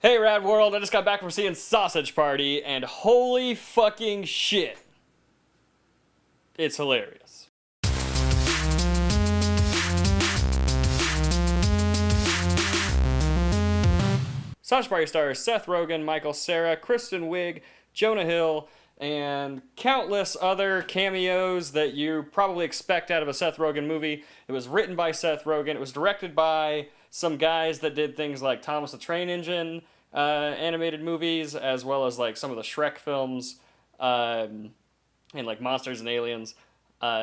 Hey Rad World, I just got back from seeing Sausage Party, and holy fucking shit. It's hilarious. Sausage Party stars Seth Rogen, Michael Cera, Kristen Wiig, Jonah Hill, and countless other cameos that you probably expect out of a Seth Rogen movie. It was written by Seth Rogen. It was directed by some guys that did things like Thomas the Train Engine animated movies, as well as like some of the Shrek films, and like Monsters and Aliens.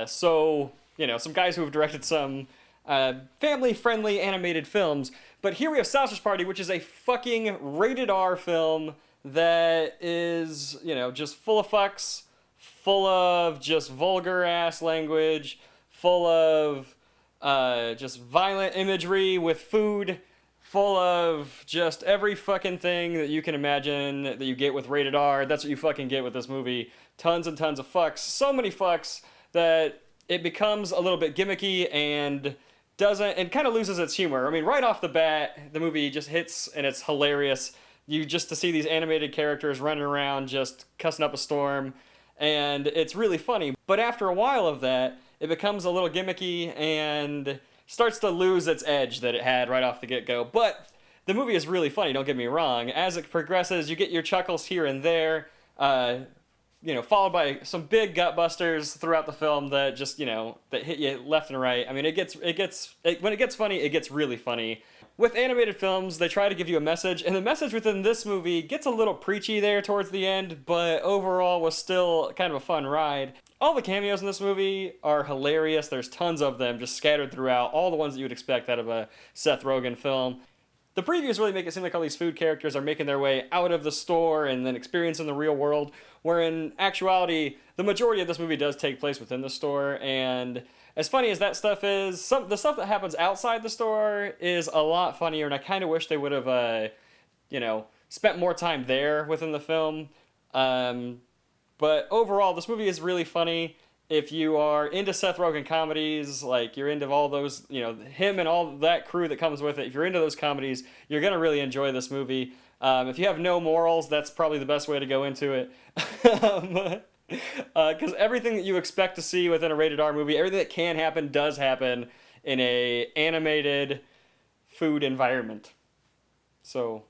So, you know, some guys who have directed some family-friendly animated films. But here we have Sausage Party, which is a fucking rated R film that is, you know, just full of fucks, full of just vulgar-ass language, full of just violent imagery with food, full of just every fucking thing that you can imagine that you get with rated R. That's what you fucking get with this movie. Tons and tons of fucks. So many fucks that it becomes a little bit gimmicky and kind of loses its humor. I mean, right off the bat, the movie just hits and it's hilarious. You just to see these animated characters running around just cussing up a storm, and it's really funny. But after a while of that, it becomes a little gimmicky and starts to lose its edge that it had right off the get-go. But the movie is really funny, don't get me wrong. As it progresses, you get your chuckles here and there, you know, followed by some big gut busters throughout the film that just, you know, that hit you left and right. I mean, when it gets funny, it gets really funny. With animated films, they try to give you a message, and the message within this movie gets a little preachy there towards the end, but overall was still kind of a fun ride. All the cameos in this movie are hilarious. There's tons of them just scattered throughout, all the ones that you would expect out of a Seth Rogen film. The previews really make it seem like all these food characters are making their way out of the store and then experiencing the real world, where in actuality, the majority of this movie does take place within the store, and as funny as that stuff is, the stuff that happens outside the store is a lot funnier, and I kind of wish they would have, you know, spent more time there within the film. But overall, this movie is really funny. If you are into Seth Rogen comedies, like you're into all those, you know, him and all that crew that comes with it, if you're into those comedies, you're going to really enjoy this movie. If you have no morals, that's probably the best way to go into it. Because everything that you expect to see within a rated R movie, everything that can happen does happen in a animated food environment. So,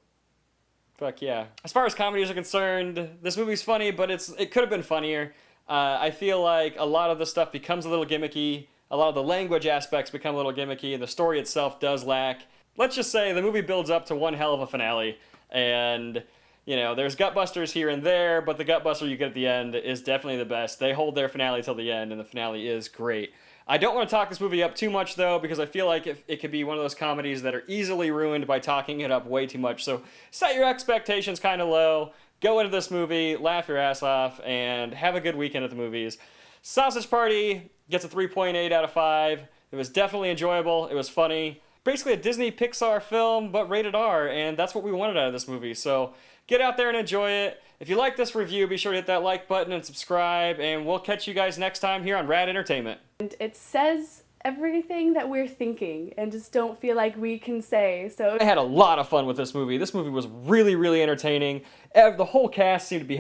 fuck yeah. As far as comedies are concerned, this movie's funny, but it could have been funnier. I feel like a lot of the stuff becomes a little gimmicky. A lot of the language aspects become a little gimmicky, and the story itself does lack. Let's just say the movie builds up to one hell of a finale, and you know, there's gutbusters here and there, but the gutbuster you get at the end is definitely the best. They hold their finale till the end, and the finale is great. I don't want to talk this movie up too much, though, because I feel like it could be one of those comedies that are easily ruined by talking it up way too much. So set your expectations kind of low, go into this movie, laugh your ass off, and have a good weekend at the movies. Sausage Party gets a 3.8 out of 5. It was definitely enjoyable. It was funny. Basically a Disney Pixar film, but rated R, and that's what we wanted out of this movie. So get out there and enjoy it. If you like this review, be sure to hit that like button and subscribe, and we'll catch you guys next time here on Rad Entertainment. And it says everything that we're thinking and just don't feel like we can say. So I had a lot of fun with this movie. This movie was really, really entertaining. The whole cast seemed to be